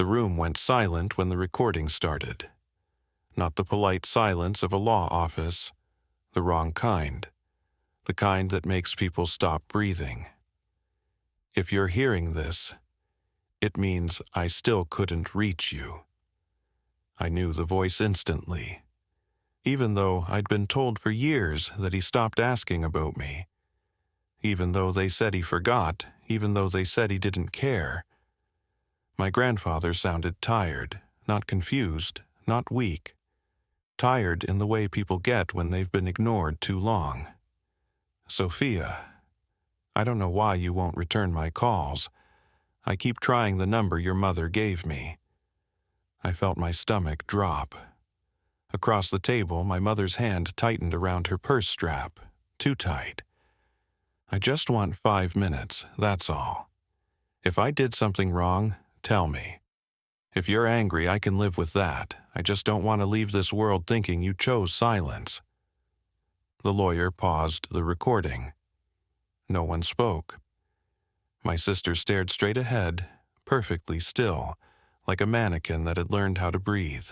The room went silent when the recording started. Not the polite silence of a law office, the wrong kind. The kind that makes people stop breathing. If you're hearing this, it means I still couldn't reach you. I knew the voice instantly, even though I'd been told for years that he stopped asking about me. Even though they said he forgot, even though they said he didn't care. My grandfather sounded tired, not confused, not weak. Tired in the way people get when they've been ignored too long. Sophia, I don't know why you won't return my calls. I keep trying the number your mother gave me. I felt my stomach drop. Across the table, my mother's hand tightened around her purse strap, too tight. I just want 5 minutes, that's all. If I did something wrong, tell me. If you're angry, I can live with that. I just don't want to leave this world thinking you chose silence. The lawyer paused the recording. No one spoke. My sister stared straight ahead, perfectly still, like a mannequin that had learned how to breathe.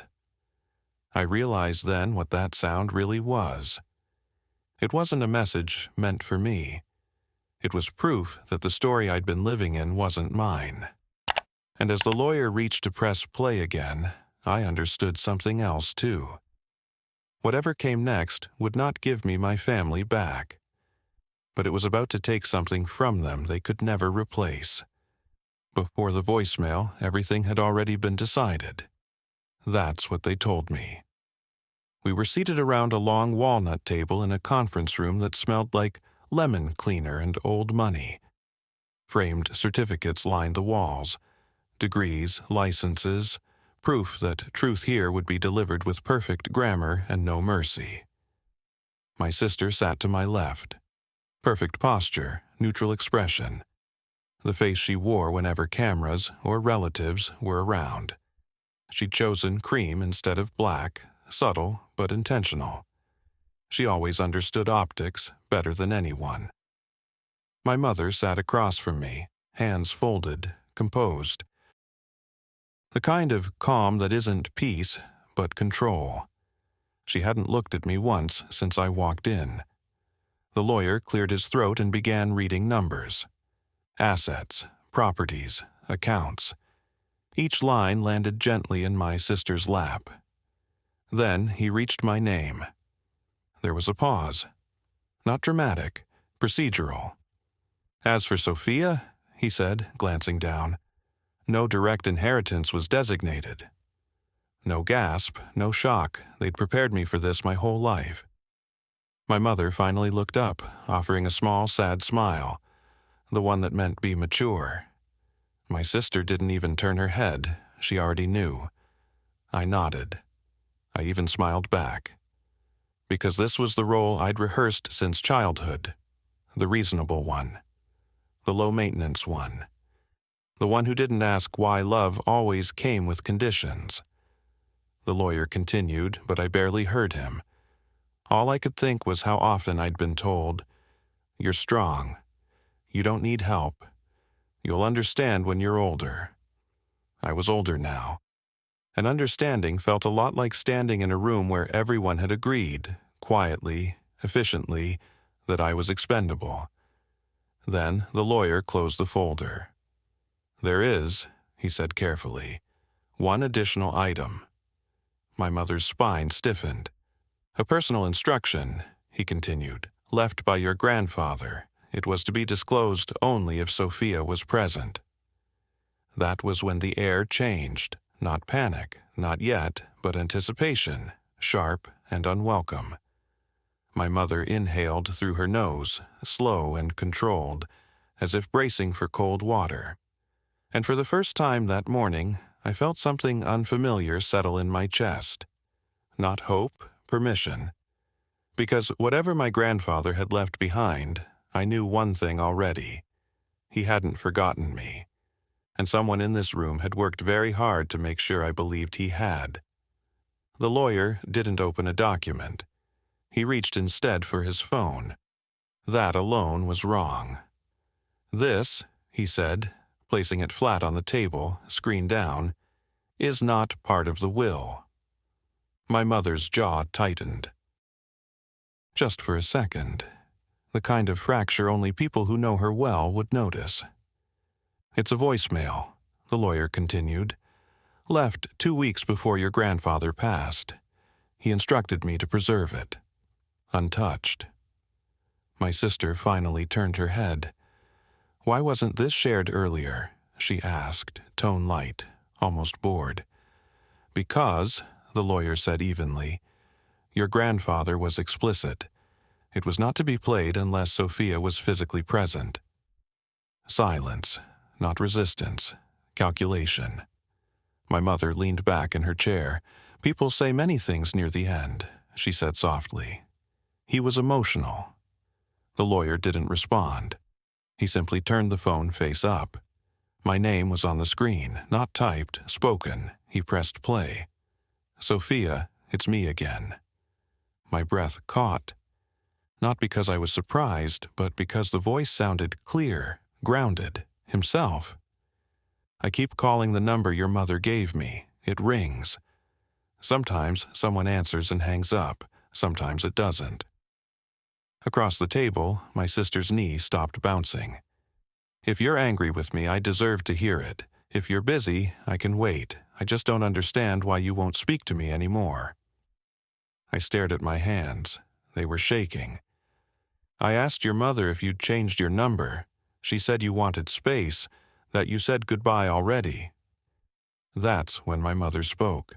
I realized then what that sound really was. It wasn't a message meant for me. It was proof that the story I'd been living in wasn't mine. And as the lawyer reached to press play again, I understood something else too. Whatever came next would not give me my family back. But it was about to take something from them they could never replace. Before the voicemail, everything had already been decided. That's what they told me. We were seated around a long walnut table in a conference room that smelled like lemon cleaner and old money. Framed certificates lined the walls. Degrees, licenses, proof that truth here would be delivered with perfect grammar and no mercy. My sister sat to my left. Perfect posture, neutral expression. The face she wore whenever cameras or relatives were around. She'd chosen cream instead of black, subtle but intentional. She always understood optics better than anyone. My mother sat across from me, hands folded, composed. The kind of calm that isn't peace, but control. She hadn't looked at me once since I walked in. The lawyer cleared his throat and began reading numbers. Assets, properties, accounts. Each line landed gently in my sister's lap. Then he reached my name. There was a pause. Not dramatic, procedural. As for Sophia, he said, glancing down, no direct inheritance was designated. No gasp, no shock. They'd prepared me for this my whole life. My mother finally looked up, offering a small, sad smile, the one that meant be mature. My sister didn't even turn her head. She already knew. I nodded. I even smiled back. Because this was the role I'd rehearsed since childhood. The reasonable one. The low-maintenance one. The one who didn't ask why love always came with conditions. The lawyer continued, but I barely heard him. All I could think was how often I'd been told, "You're strong. You don't need help. You'll understand when you're older." I was older now. And understanding felt a lot like standing in a room where everyone had agreed, quietly, efficiently, that I was expendable. Then the lawyer closed the folder. "There is," he said carefully, "one additional item." My mother's spine stiffened. "A personal instruction," he continued, "left by your grandfather. It was to be disclosed only if Sophia was present." That was when the air changed. Not panic, not yet, but anticipation, sharp and unwelcome. My mother inhaled through her nose, slow and controlled, as if bracing for cold water. And for the first time that morning, I felt something unfamiliar settle in my chest. Not hope, permission. Because whatever my grandfather had left behind, I knew one thing already. He hadn't forgotten me. And someone in this room had worked very hard to make sure I believed he had. The lawyer didn't open a document. He reached instead for his phone. That alone was wrong. "This," he said, placing it flat on the table, screen down, is not part of the will. My mother's jaw tightened. Just for a second, the kind of fracture only people who know her well would notice. It's a voicemail, the lawyer continued, left 2 weeks before your grandfather passed. He instructed me to preserve it, untouched. My sister finally turned her head. Why wasn't this shared earlier? She asked, tone light, almost bored. Because, the lawyer said evenly, your grandfather was explicit. It was not to be played unless Sophia was physically present. Silence, not resistance, calculation. My mother leaned back in her chair. People say many things near the end, she said softly. He was emotional. The lawyer didn't respond. He simply turned the phone face up. My name was on the screen, not typed, spoken. He pressed play. Sophia, it's me again. My breath caught. Not because I was surprised, but because the voice sounded clear, grounded, himself. I keep calling the number your mother gave me. It rings. Sometimes someone answers and hangs up. Sometimes it doesn't. Across the table, my sister's knee stopped bouncing. If you're angry with me, I deserve to hear it. If you're busy, I can wait. I just don't understand why you won't speak to me anymore. I stared at my hands. They were shaking. I asked your mother if you'd changed your number. She said you wanted space, that you said goodbye already. That's when my mother spoke.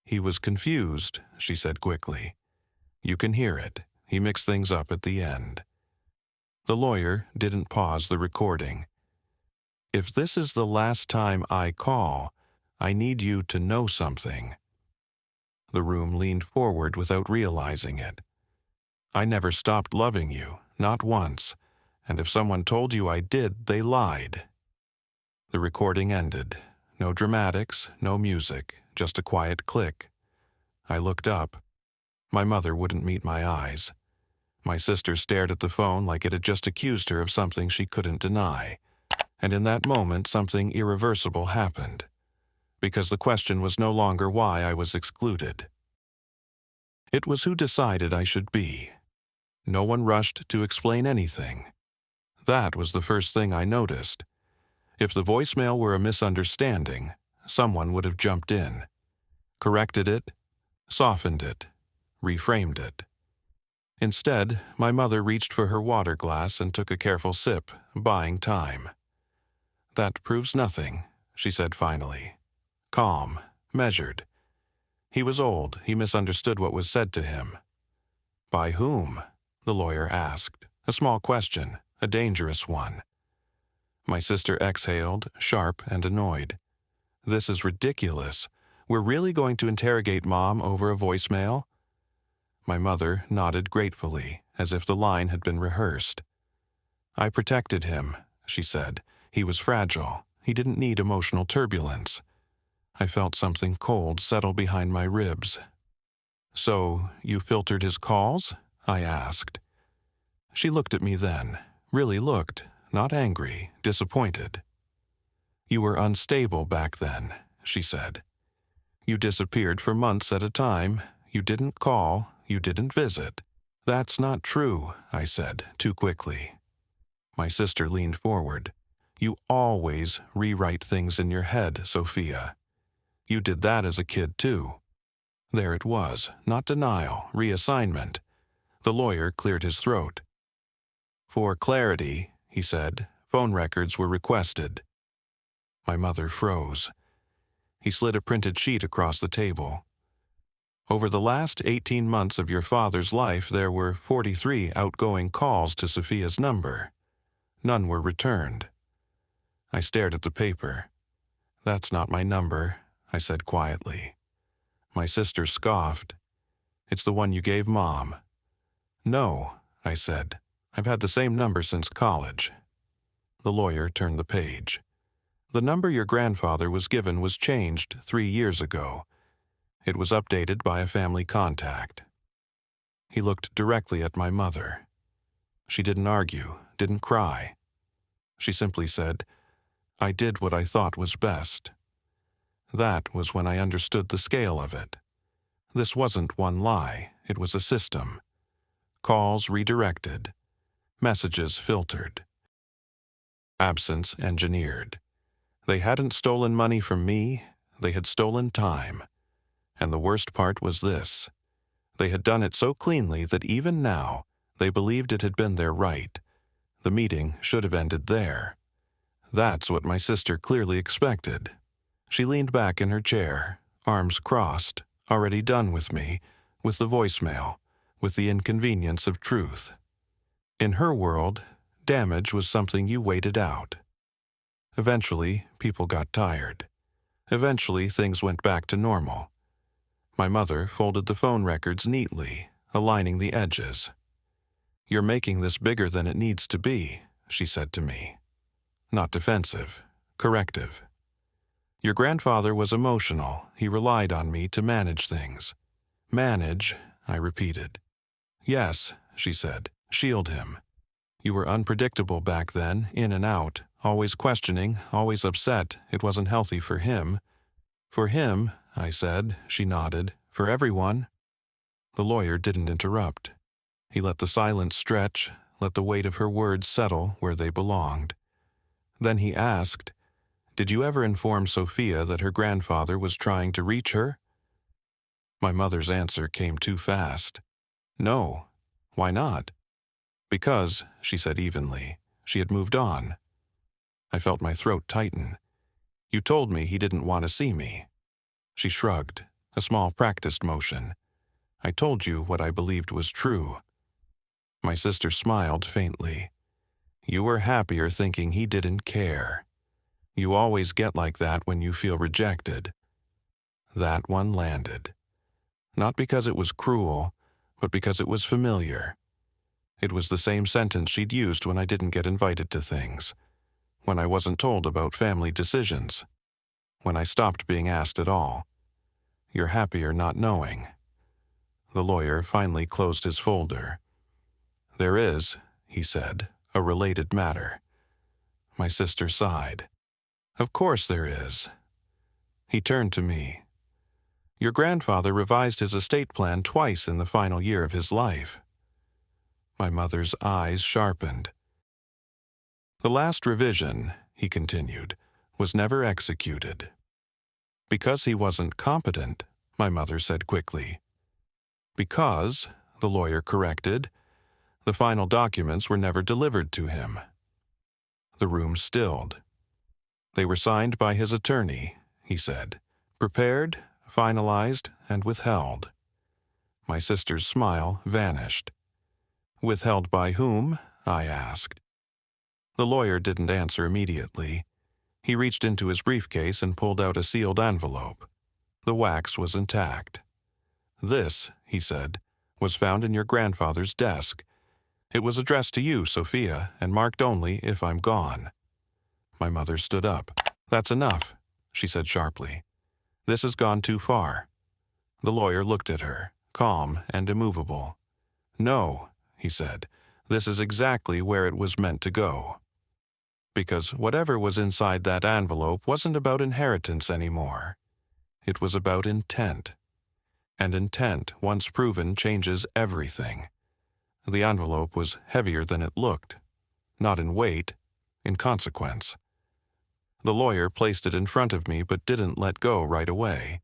He was confused, she said quickly. You can hear it. He mixed things up at the end. The lawyer didn't pause the recording. If this is the last time I call, I need you to know something. The room leaned forward without realizing it. I never stopped loving you, not once, and if someone told you I did, they lied. The recording ended. No dramatics, no music, just a quiet click. I looked up. My mother wouldn't meet my eyes. My sister stared at the phone like it had just accused her of something she couldn't deny. And in that moment, something irreversible happened. Because the question was no longer why I was excluded. It was who decided I should be. No one rushed to explain anything. That was the first thing I noticed. If the voicemail were a misunderstanding, someone would have jumped in, corrected it, softened it, reframed it. Instead, my mother reached for her water glass and took a careful sip, buying time. That proves nothing, she said finally. Calm, measured. He was old. He misunderstood what was said to him. By whom? The lawyer asked. A small question, a dangerous one. My sister exhaled, sharp and annoyed. This is ridiculous. We're really going to interrogate Mom over a voicemail? My mother nodded gratefully, as if the line had been rehearsed. I protected him, she said. He was fragile. He didn't need emotional turbulence. I felt something cold settle behind my ribs. So, you filtered his calls? I asked. She looked at me then, really looked, not angry, disappointed. You were unstable back then, she said. You disappeared for months at a time. You didn't call. You didn't visit. That's not true, I said, too quickly. My sister leaned forward. You always rewrite things in your head, Sophia. You did that as a kid, too. There it was, not denial, reassignment. The lawyer cleared his throat. For clarity, he said, phone records were requested. My mother froze. He slid a printed sheet across the table. Over the last 18 months of your father's life, there were 43 outgoing calls to Sophia's number. None were returned. I stared at the paper. That's not my number, I said quietly. My sister scoffed. It's the one you gave Mom. No, I said. I've had the same number since college. The lawyer turned the page. The number your grandfather was given was changed 3 years ago. It was updated by a family contact. He looked directly at my mother. She didn't argue, didn't cry. She simply said, I did what I thought was best. That was when I understood the scale of it. This wasn't one lie, it was a system. Calls redirected, messages filtered, absence engineered. They hadn't stolen money from me, they had stolen time. And the worst part was this. They had done it so cleanly that even now, they believed it had been their right. The meeting should have ended there. That's what my sister clearly expected. She leaned back in her chair, arms crossed, already done with me, with the voicemail, with the inconvenience of truth. In her world, damage was something you waited out. Eventually, people got tired. Eventually, things went back to normal. My mother folded the phone records neatly, aligning the edges. "You're making this bigger than it needs to be," she said to me. Not defensive, corrective. "Your grandfather was emotional. He relied on me to manage things." "Manage," I repeated. "Yes," she said, "shield him. You were unpredictable back then, in and out, always questioning, always upset. It wasn't healthy for him." "For him," I said. She nodded. "For everyone." The lawyer didn't interrupt. He let the silence stretch, let the weight of her words settle where they belonged. Then he asked, "Did you ever inform Sophia that her grandfather was trying to reach her?" My mother's answer came too fast. "No. Why not?" "Because," she said evenly, "she had moved on." I felt my throat tighten. "You told me he didn't want to see me." She shrugged, a small practiced motion. "I told you what I believed was true." My sister smiled faintly. "You were happier thinking he didn't care. You always get like that when you feel rejected." That one landed. Not because it was cruel, but because it was familiar. It was the same sentence she'd used when I didn't get invited to things, when I wasn't told about family decisions, when I stopped being asked at all. "You're happier not knowing." The lawyer finally closed his folder. "There is," he said, "a related matter." My sister sighed. "Of course there is." He turned to me. "Your grandfather revised his estate plan twice in the final year of his life." My mother's eyes sharpened. "The last revision," he continued, "was never executed." "Because he wasn't competent," my mother said quickly. "Because," the lawyer corrected, "the final documents were never delivered to him." The room stilled. "They were signed by his attorney," he said, "prepared, finalized, and withheld." My sister's smile vanished. "Withheld by whom?" I asked. The lawyer didn't answer immediately. He reached into his briefcase and pulled out a sealed envelope. The wax was intact. "This," he said, "was found in your grandfather's desk. It was addressed to you, Sophia, and marked only if I'm gone." My mother stood up. "That's enough," she said sharply. "This has gone too far." The lawyer looked at her, calm and immovable. "No," he said, "this is exactly where it was meant to go." Because whatever was inside that envelope wasn't about inheritance anymore. It was about intent. And intent, once proven, changes everything. The envelope was heavier than it looked. Not in weight, in consequence. The lawyer placed it in front of me but didn't let go right away.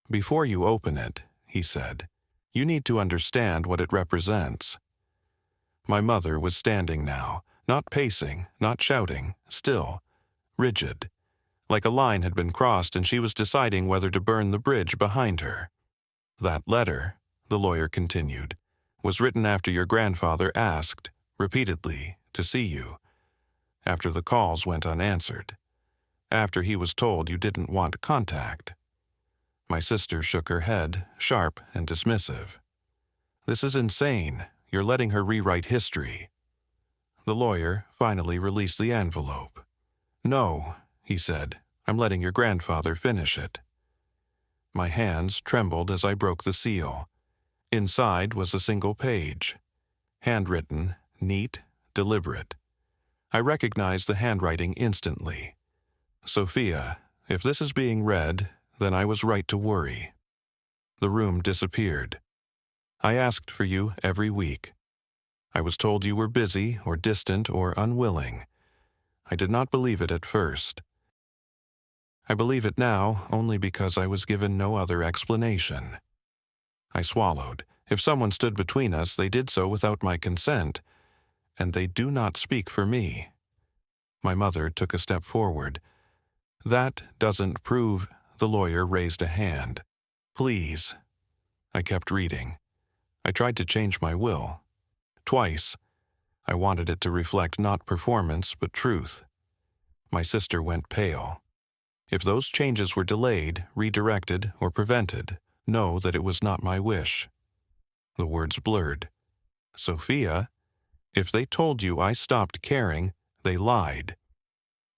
"Before you open it," he said, "you need to understand what it represents." My mother was standing now, not pacing, not shouting, still, rigid, like a line had been crossed and she was deciding whether to burn the bridge behind her. "That letter," the lawyer continued, "was written after your grandfather asked, repeatedly, to see you, after the calls went unanswered, after he was told you didn't want contact." My sister shook her head, sharp and dismissive. "This is insane. You're letting her rewrite history." The lawyer finally released the envelope. "No," he said, "I'm letting your grandfather finish it." My hands trembled as I broke the seal. Inside was a single page. Handwritten, neat, deliberate. I recognized the handwriting instantly. "Sophia, If this is being read, then I was right to worry. The room disappeared. I asked for you every week. I was told you were busy or distant or unwilling. I did not believe it at first. I believe it now only because I was given no other explanation. I swallowed. If someone stood between us, they did so without my consent, and they do not speak for me. My mother took a step forward. That doesn't prove. The lawyer raised a hand. Please. I kept reading. I tried to change my will. Twice. I wanted it to reflect not performance, but truth. My sister went pale. If those changes were delayed, redirected, or prevented, know that it was not my wish. The words blurred. Sophia, if they told you I stopped caring, they lied.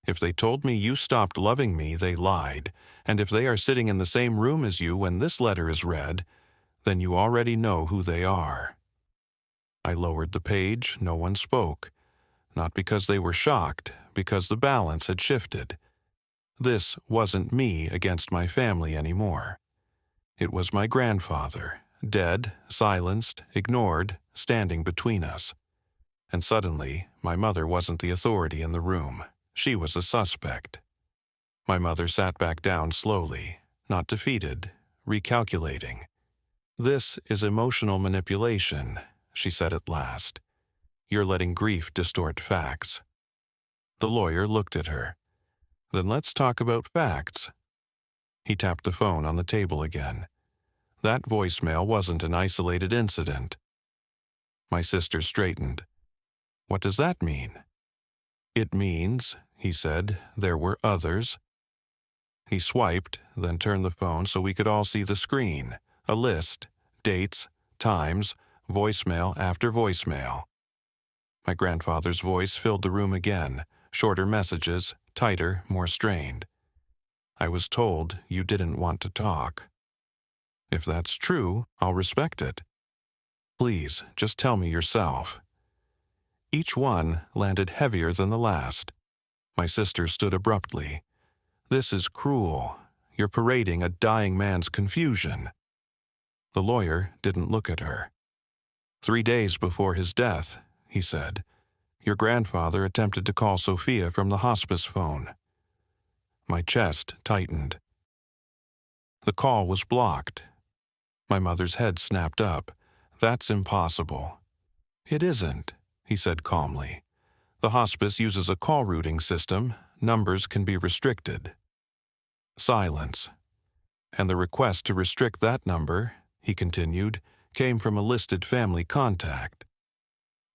If they told me you stopped loving me, they lied. And if they are sitting in the same room as you when this letter is read, then you already know who they are. I lowered the page. No one spoke. Not because they were shocked, because the balance had shifted. This wasn't me against my family anymore. It was my grandfather, dead, silenced, ignored, standing between us. And suddenly, my mother wasn't the authority in the room. She was a suspect. My mother sat back down slowly, not defeated, recalculating. This is emotional manipulation, she said at last. You're letting grief distort facts. The lawyer looked at her. Then let's talk about facts. He tapped the phone on the table again. That voicemail wasn't an isolated incident. My sister straightened. What does that mean? It means, he said, there were others. He swiped, then turned the phone so we could all see the screen. A list, dates, times, voicemail after voicemail. My grandfather's voice filled the room again, shorter messages, tighter, more strained. I was told you didn't want to talk. If that's true, I'll respect it. Please, just tell me yourself. Each one landed heavier than the last. My sister stood abruptly. This is cruel. You're parading a dying man's confusion. The lawyer didn't look at her. 3 days before his death, he said, your grandfather attempted to call Sophia from the hospice phone. My chest tightened. The call was blocked. My mother's head snapped up. That's impossible. It isn't, he said calmly. The hospice uses a call routing system. Numbers can be restricted. Silence. And the request to restrict that number, he continued, came from a listed family contact.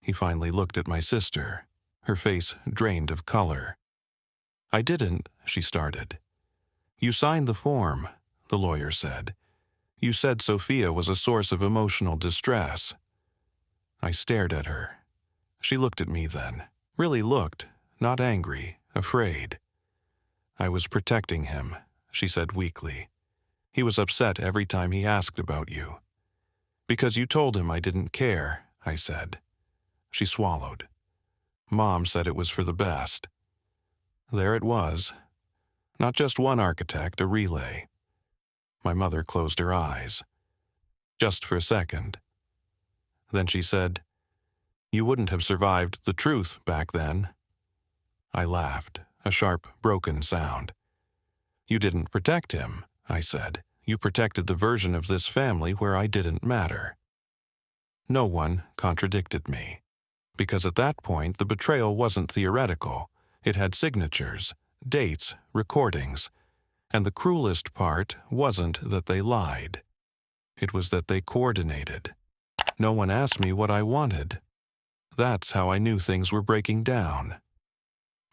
He finally looked at my sister, her face drained of color. I didn't, she started. You signed the form, the lawyer said. You said Sophia was a source of emotional distress. I stared at her. She looked at me then, really looked, not angry, afraid. I was protecting him, she said weakly. He was upset every time he asked about you. Because you told him I didn't care, I said. She swallowed. Mom said it was for the best. There it was. Not just one architect, a relay. My mother closed her eyes. Just for a second. Then she said, you wouldn't have survived the truth back then. I laughed, a sharp, broken sound. You didn't protect him, I said. You protected the version of this family where I didn't matter. No one contradicted me. Because at that point, the betrayal wasn't theoretical. It had signatures, dates, recordings. And the cruelest part wasn't that they lied. It was that they coordinated. No one asked me what I wanted. That's how I knew things were breaking down.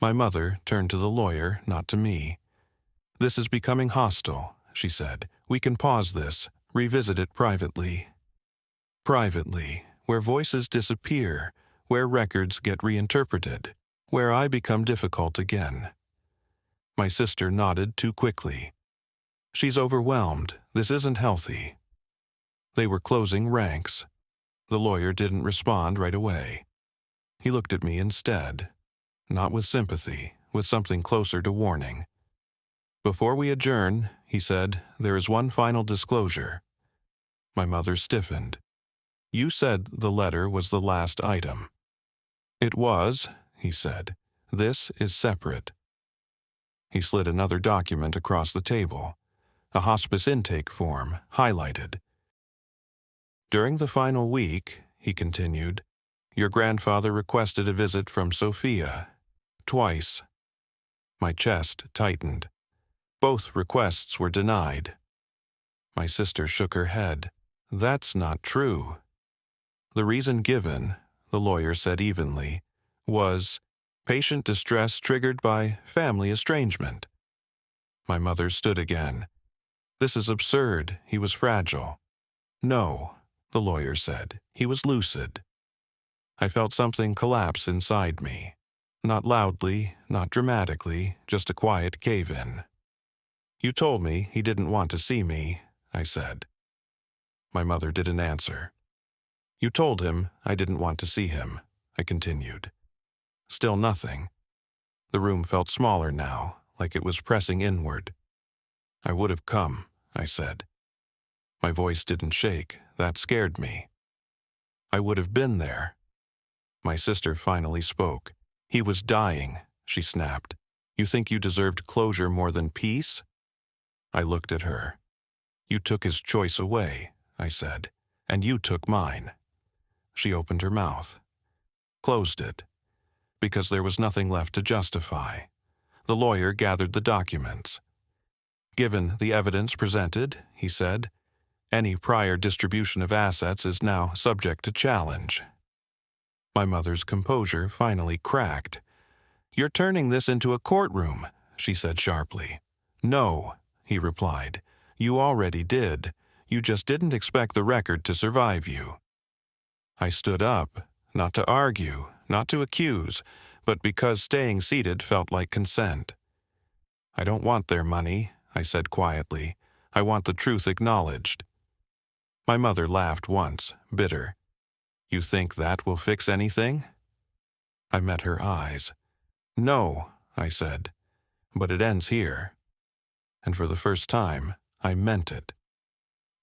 My mother turned to the lawyer, not to me. This is becoming hostile, she said. We can pause this, revisit it privately. Privately, where voices disappear, where records get reinterpreted, where I become difficult again. My sister nodded too quickly. She's overwhelmed. This isn't healthy. They were closing ranks. The lawyer didn't respond right away. He looked at me instead, not with sympathy, with something closer to warning. "Before we adjourn," he said, "there is one final disclosure." My mother stiffened. "You said the letter was the last item." "It was," he said. "This is separate." He slid another document across the table, a hospice intake form, highlighted. "During the final week," he continued, "your grandfather requested a visit from Sophia. Twice." My chest tightened. Both requests were denied. My sister shook her head. "That's not true." "The reason given," the lawyer said evenly, "was patient distress triggered by family estrangement." My mother stood again. "This is absurd. He was fragile." "No," the lawyer said. "He was lucid." I felt something collapse inside me. Not loudly, not dramatically, just a quiet cave-in. "You told me he didn't want to see me," I said. My mother didn't answer. "You told him I didn't want to see him," I continued. Still nothing. The room felt smaller now, like it was pressing inward. "I would have come," I said. My voice didn't shake. That scared me. "I would have been there." My sister finally spoke. "He was dying," she snapped. "You think you deserved closure more than peace?" I looked at her. "You took his choice away," I said, "and you took mine." She opened her mouth. Closed it. Because there was nothing left to justify. The lawyer gathered the documents. "Given the evidence presented," he said, "any prior distribution of assets is now subject to challenge." My mother's composure finally cracked. "You're turning this into a courtroom," she said sharply. "No," he replied. "You already did. You just didn't expect the record to survive you." I stood up, not to argue, not to accuse, but because staying seated felt like consent. "I don't want their money," I said quietly. "I want the truth acknowledged." My mother laughed once, bitter. "You think that will fix anything?" I met her eyes. "No," I said, "but it ends here." And for the first time, I meant it.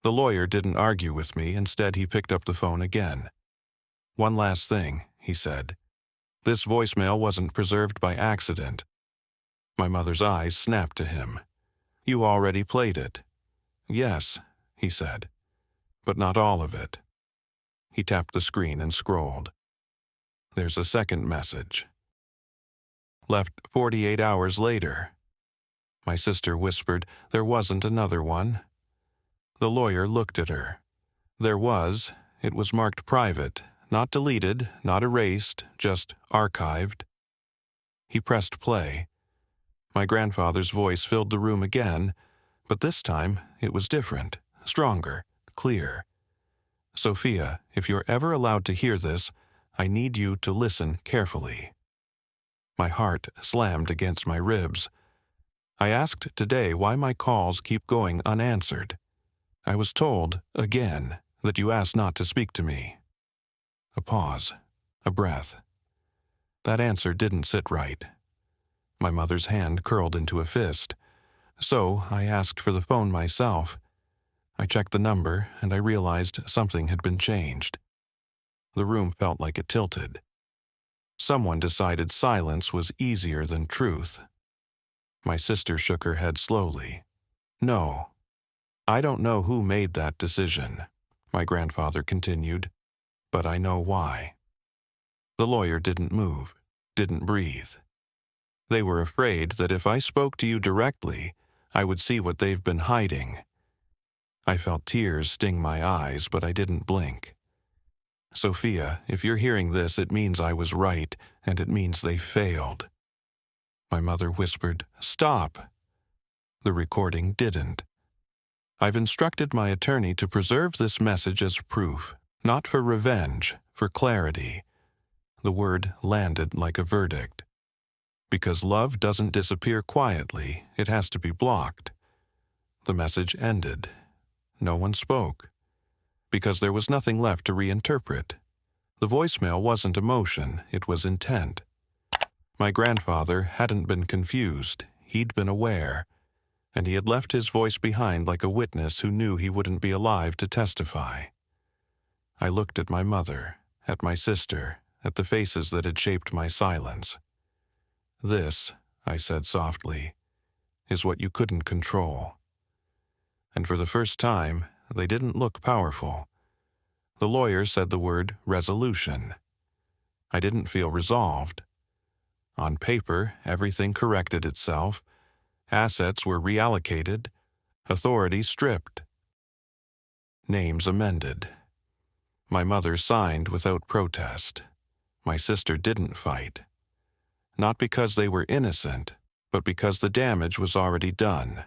The lawyer didn't argue with me. Instead, he picked up the phone again. "One last thing," he said. "This voicemail wasn't preserved by accident." My mother's eyes snapped to him. "You already played it." "Yes," he said, "but not all of it." He tapped the screen and scrolled. "There's a second message. Left 48 hours later." My sister whispered, "There wasn't another one." The lawyer looked at her. "There was. It was marked private, not deleted, not erased, just archived." He pressed play. My grandfather's voice filled the room again, but this time it was different, stronger, clear. "Sophia, if you're ever allowed to hear this, I need you to listen carefully." My heart slammed against my ribs. I asked today why my calls keep going unanswered. I was told, again, that you asked not to speak to me. A pause, a breath. That answer didn't sit right. My mother's hand curled into a fist. So I asked for the phone myself. I checked the number, and I realized something had been changed. The room felt like it tilted. Someone decided silence was easier than truth. My sister shook her head slowly. "No. I don't know who made that decision," my grandfather continued, "but I know why." The lawyer didn't move, didn't breathe. "They were afraid that if I spoke to you directly, I would see what they've been hiding." I felt tears sting my eyes, but I didn't blink. "Sophia, if you're hearing this, it means I was right, and it means they failed." My mother whispered, "Stop." The recording didn't. "I've instructed my attorney to preserve this message as proof, not for revenge, for clarity." The word landed like a verdict. Because love doesn't disappear quietly, it has to be blocked. The message ended. No one spoke. Because there was nothing left to reinterpret. The voicemail wasn't emotion, it was intent. My grandfather hadn't been confused, he'd been aware. and he had left his voice behind like a witness who knew he wouldn't be alive to testify. I looked at my mother, at my sister, at the faces that had shaped my silence. "This," I said softly, "is what you couldn't control." And for the first time, they didn't look powerful. The lawyer said the word resolution. I didn't feel resolved. On paper, everything corrected itself. Assets were reallocated, authority stripped, names amended. My mother signed without protest. My sister didn't fight. Not because they were innocent, but because the damage was already done.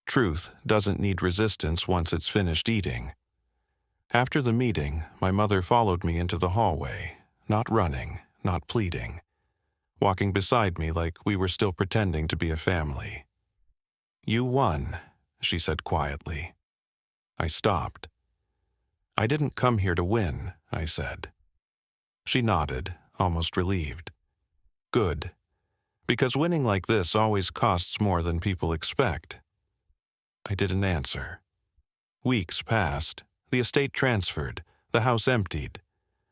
Truth doesn't need resistance once it's finished eating. After the meeting, my mother followed me into the hallway, not running, not pleading, walking beside me like we were still pretending to be a family. "You won," she said quietly. I stopped. "I didn't come here to win," I said. She nodded, almost relieved. "Good. Because winning like this always costs more than people expect." I didn't answer. Weeks passed. The estate transferred. The house emptied.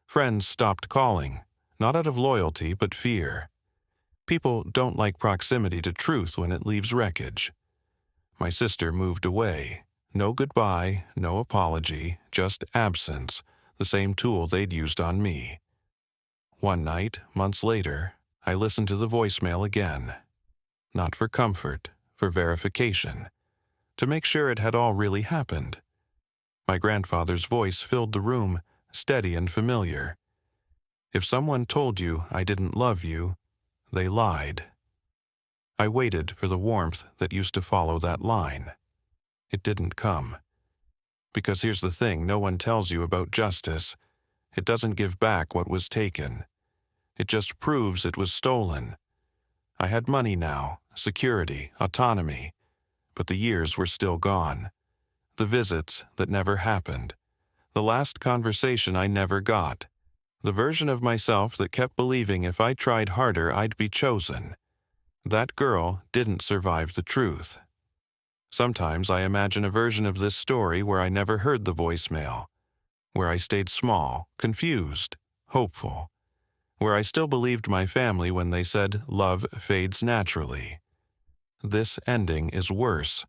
Friends stopped calling, not out of loyalty but fear. People don't like proximity to truth when it leaves wreckage. My sister moved away. No goodbye, no apology, just absence, the same tool they'd used on me. One night, months later, I listened to the voicemail again. Not for comfort, for verification. To make sure it had all really happened. My grandfather's voice filled the room, steady and familiar. If someone told you I didn't love you, they lied. I waited for the warmth that used to follow that line. It didn't come. Because here's the thing no one tells you about justice. It doesn't give back what was taken. It just proves it was stolen. I had money now, security, autonomy, but the years were still gone. The visits that never happened. The last conversation I never got. The version of myself that kept believing if I tried harder I'd be chosen. That girl didn't survive the truth. Sometimes I imagine a version of this story where I never heard the voicemail, where I stayed small, confused, hopeful, where I still believed my family when they said love fades naturally. This ending is worse,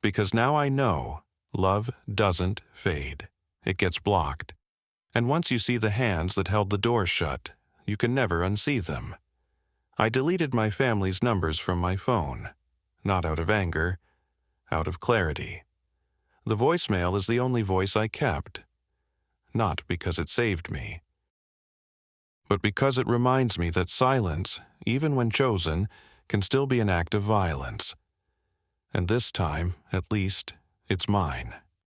because now I know love doesn't fade. It gets blocked. And once you see the hands that held the door shut, you can never unsee them. I deleted my family's numbers from my phone, not out of anger, out of clarity. The voicemail is the only voice I kept, not because it saved me, but because it reminds me that silence, even when chosen, can still be an act of violence. And this time, at least, it's mine.